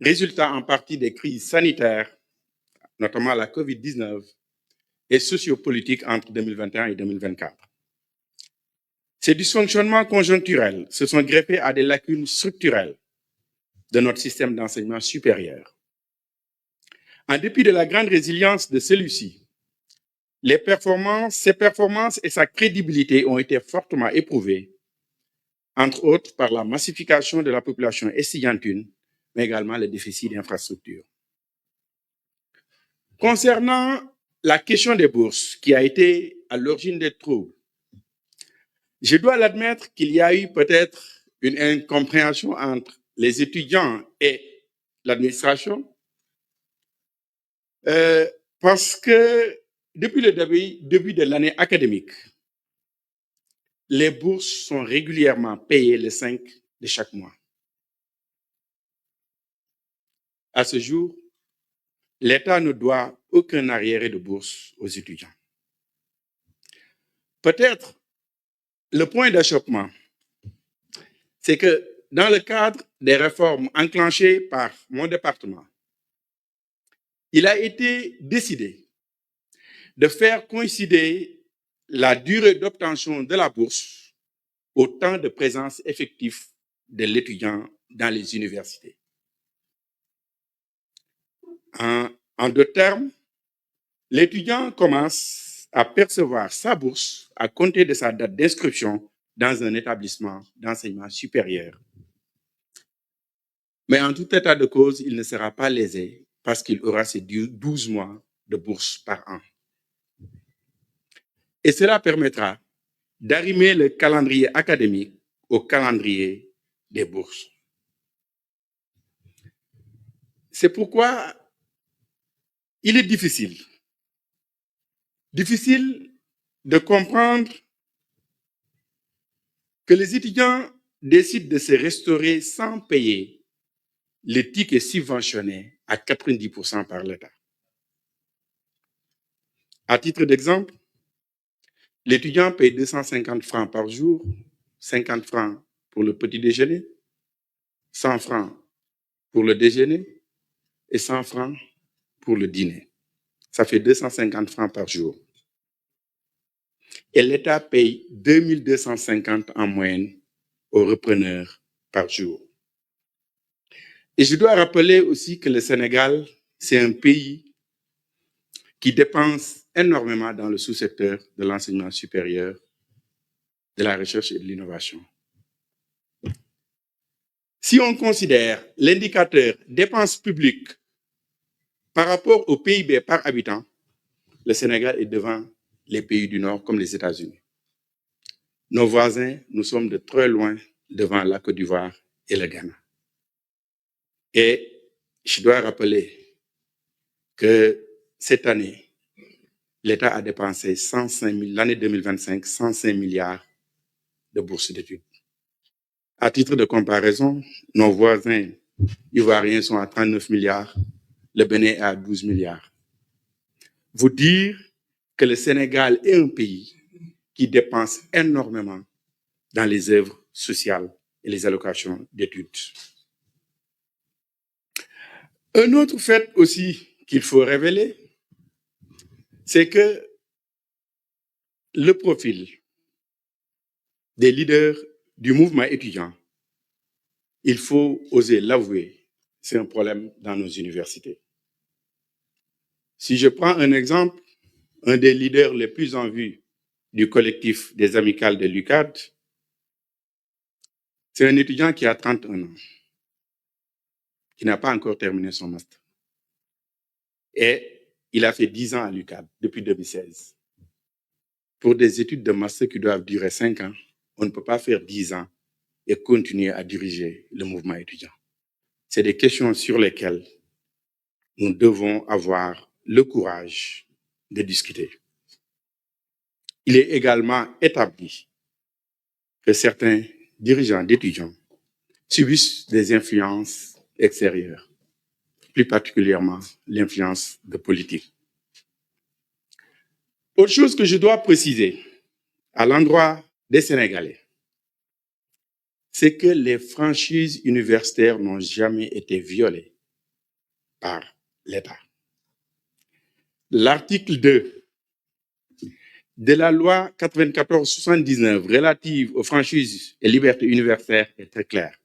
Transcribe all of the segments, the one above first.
résultat en partie des crises sanitaires, notamment la COVID-19, et sociopolitiques entre 2021 et 2024. Ces dysfonctionnements conjoncturels se sont greffés à des lacunes structurelles de notre système d'enseignement supérieur. En dépit de la grande résilience de celui-ci, ses performances et sa crédibilité ont été fortement éprouvées, entre autres par la massification de la population estudiantine, mais également le déficit d'infrastructures. Concernant la question des bourses, qui a été à l'origine des troubles, je dois l'admettre qu'il y a eu peut-être une incompréhension entre les étudiants et l'administration, parce que depuis le début de l'année académique, les bourses sont régulièrement payées le 5 de chaque mois. À ce jour, l'État ne doit aucun arriéré de bourse aux étudiants. Peut-être le point d'achoppement, c'est que dans le cadre des réformes enclenchées par mon département, il a été décidé de faire coïncider la durée d'obtention de la bourse au temps de présence effectif de l'étudiant dans les universités. En d'autres termes, l'étudiant commence à percevoir sa bourse à compter de sa date d'inscription dans un établissement d'enseignement supérieur. Mais en tout état de cause, il ne sera pas lésé parce qu'il aura ses 12 mois de bourse par an. Et cela permettra d'arrimer le calendrier académique au calendrier des bourses. C'est pourquoi il est difficile de comprendre que les étudiants décident de se restaurer sans payer les tickets subventionnés à 90% par l'État. À titre d'exemple, l'étudiant paye 250 francs par jour, 50 francs pour le petit déjeuner, 100 francs pour le déjeuner et 100 francs pour le dîner. Ça fait 250 francs par jour. Et l'État paye 2250 en moyenne aux repreneurs par jour. Et je dois rappeler aussi que le Sénégal, c'est un pays qui dépense énormément dans le sous-secteur de l'enseignement supérieur, de la recherche et de l'innovation. Si on considère l'indicateur dépenses publiques par rapport au PIB par habitant, le Sénégal est devant les pays du Nord comme les États-Unis. Nos voisins, nous sommes de très loin devant la Côte d'Ivoire et le Ghana. Et je dois rappeler que cette année, l'État a dépensé l'année 2025, 105 milliards de bourses d'études. À titre de comparaison, nos voisins ivoiriens sont à 39 milliards, le Bénin est à 12 milliards. Vous dire que le Sénégal est un pays qui dépense énormément dans les œuvres sociales et les allocations d'études. Un autre fait aussi qu'il faut révéler, c'est que le profil des leaders du mouvement étudiant, il faut oser l'avouer, c'est un problème dans nos universités. Si je prends un exemple, un des leaders les plus en vue du collectif des amicales de l'UCAD, c'est un étudiant qui a 31 ans, qui n'a pas encore terminé son master. Et il a fait 10 ans à l'UCAD depuis 2016. Pour des études de master qui doivent durer 5 ans, on ne peut pas faire 10 ans et continuer à diriger le mouvement étudiant. C'est des questions sur lesquelles nous devons avoir le courage de discuter. Il est également établi que certains dirigeants d'étudiants subissent des influences extérieures, plus particulièrement l'influence de politique. Autre chose que je dois préciser à l'endroit des Sénégalais, c'est que les franchises universitaires n'ont jamais été violées par l'État. L'article 2 de la loi 94/79 relative aux franchises et libertés universitaires est très clair.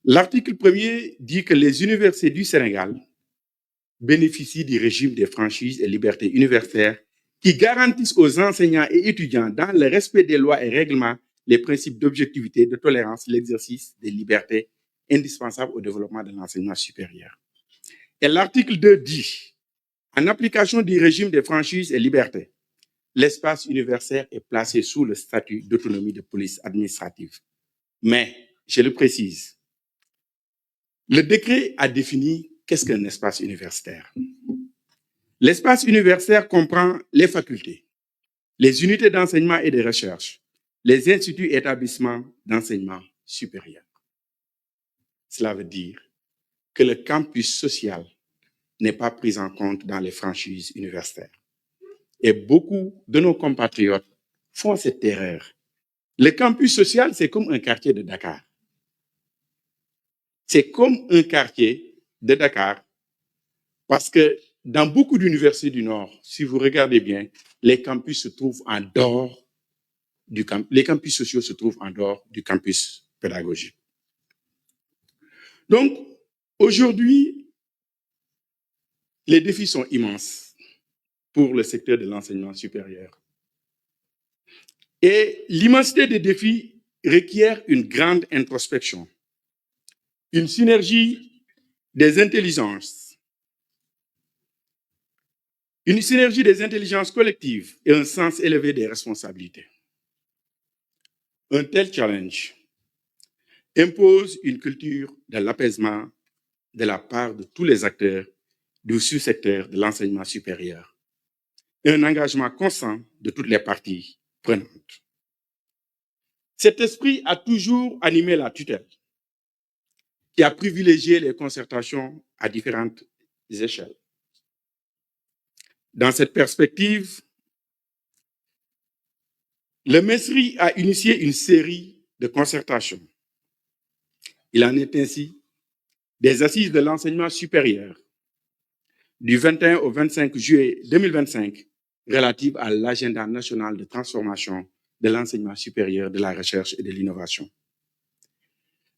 L'article 1er dit que les universités du Sénégal bénéficient du régime des franchises et libertés universitaires qui garantissent aux enseignants et étudiants, dans le respect des lois et règlements, les principes d'objectivité, de tolérance, l'exercice des libertés indispensables au développement de l'enseignement supérieur. Et l'article 2 dit, en application du régime des franchises et libertés, l'espace universitaire est placé sous le statut d'autonomie de police administrative. Mais, je le précise, le décret a défini qu'est-ce qu'un espace universitaire. L'espace universitaire comprend les facultés, les unités d'enseignement et de recherche, les instituts et établissements d'enseignement supérieur. Cela veut dire que le campus social n'est pas pris en compte dans les franchises universitaires. Et beaucoup de nos compatriotes font cette erreur. Le campus social, c'est comme un quartier de Dakar. C'est comme un quartier de Dakar parce que dans beaucoup d'universités du Nord, si vous regardez bien, les campus se trouvent en dehors du campus. Les campus sociaux se trouvent en dehors du campus pédagogique. Donc, aujourd'hui, les défis sont immenses pour le secteur de l'enseignement supérieur. Et l'immensité des défis requiert une grande introspection, une synergie des intelligences, collectives et un sens élevé des responsabilités. Un tel challenge impose une culture de l'apaisement de la part de tous les acteurs du sous-secteur de l'enseignement supérieur et un engagement constant de toutes les parties prenantes. Cet esprit a toujours animé la tutelle, qui a privilégié les concertations à différentes échelles. Dans cette perspective, le MESRI a initié une série de concertations. Il en est ainsi des assises de l'enseignement supérieur du 21 au 25 juillet 2025 relatives à l'agenda national de transformation de l'enseignement supérieur, de la recherche et de l'innovation.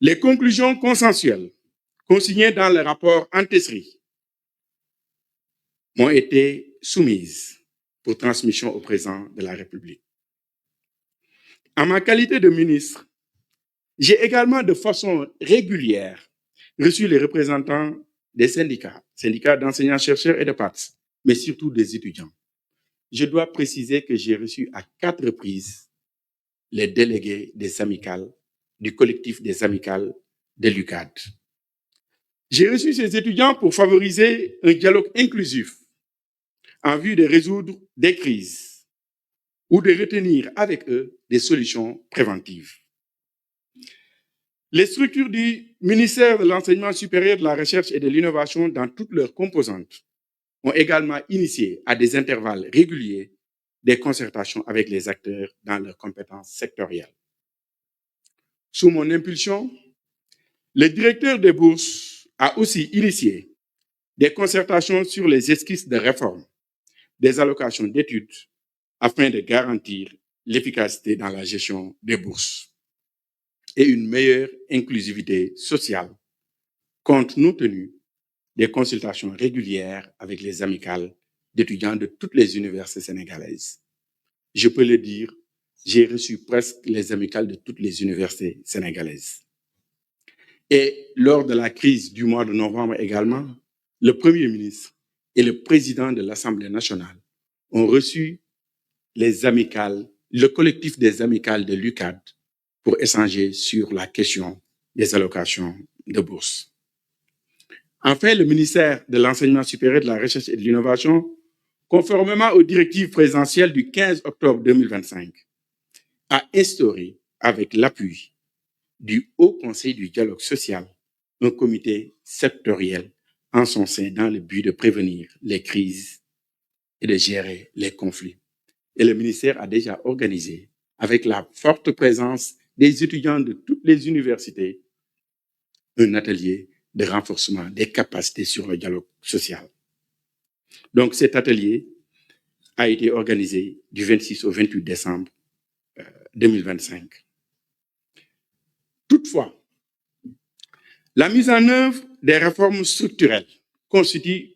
Les conclusions consensuelles consignées dans le rapport Antesri m'ont été soumises pour transmission au président de la République. En ma qualité de ministre, j'ai également de façon régulière reçu les représentants des syndicats d'enseignants-chercheurs et de PATS, mais surtout des étudiants. Je dois préciser que j'ai reçu à 4 reprises les délégués des amicales, du collectif des amicales de l'UCAD. J'ai reçu ces étudiants pour favoriser un dialogue inclusif en vue de résoudre des crises ou de retenir avec eux des solutions préventives. Les structures du ministère de l'Enseignement supérieur, de la Recherche et de l'Innovation dans toutes leurs composantes ont également initié à des intervalles réguliers des concertations avec les acteurs dans leurs compétences sectorielles. Sous mon impulsion, le directeur des bourses a aussi initié des concertations sur les esquisses de réforme des allocations d'études afin de garantir l'efficacité dans la gestion des bourses et une meilleure inclusivité sociale, compte tenu des consultations régulières avec les amicales d'étudiants de toutes les universités sénégalaises. Je peux le dire, j'ai reçu presque les amicales de toutes les universités sénégalaises. Et lors de la crise du mois de novembre également, le Premier ministre et le président de l'Assemblée nationale ont reçu les amicales, le collectif des amicales de l'UCAD pour échanger sur la question des allocations de bourse. Enfin, le ministère de l'Enseignement supérieur, de la Recherche et de l'Innovation, conformément aux directives présidentielles du 15 octobre 2025, a instauré, avec l'appui du Haut Conseil du dialogue social, un comité sectoriel en son sein dans le but de prévenir les crises et de gérer les conflits. Et le ministère a déjà organisé, avec la forte présence des étudiants de toutes les universités, un atelier de renforcement des capacités sur le dialogue social. Donc, cet atelier a été organisé du 26 au 28 décembre 2025. Toutefois, la mise en œuvre des réformes structurelles constitue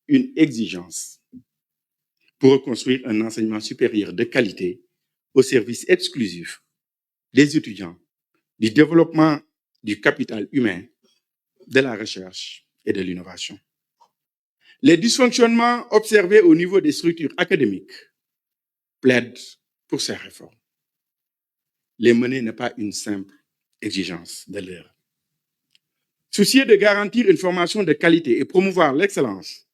une exigence pour reconstruire un enseignement supérieur de qualité au service exclusif des étudiants, du développement du capital humain, de la recherche et de l'innovation. Les dysfonctionnements observés au niveau des structures académiques plaident pour ces réformes. Les mener n'est pas une simple exigence de l'heure. Soucieux de garantir une formation de qualité et promouvoir l'excellence,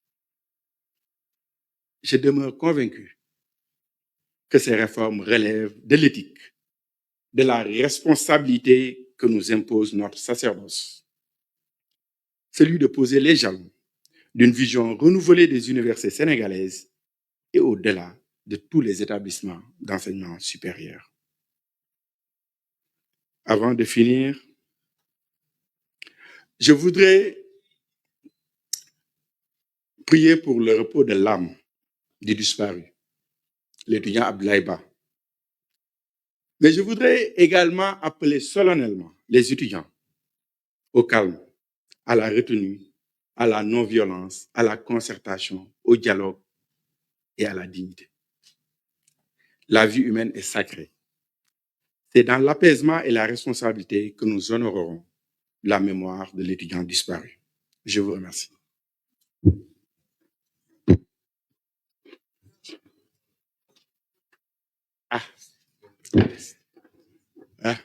je demeure convaincu que ces réformes relèvent de l'éthique, de la responsabilité que nous impose notre sacerdoce, celui de poser les jalons d'une vision renouvelée des universités sénégalaises et au-delà de tous les établissements d'enseignement supérieur. Avant de finir, je voudrais prier pour le repos de l'âme du disparu, l'étudiant Abdoulaye Ba. Mais je voudrais également appeler solennellement les étudiants au calme, à la retenue, à la non-violence, à la concertation, au dialogue et à la dignité. La vie humaine est sacrée. C'est dans l'apaisement et la responsabilité que nous honorerons la mémoire de l'étudiant disparu. Je vous remercie. Ah. Ah.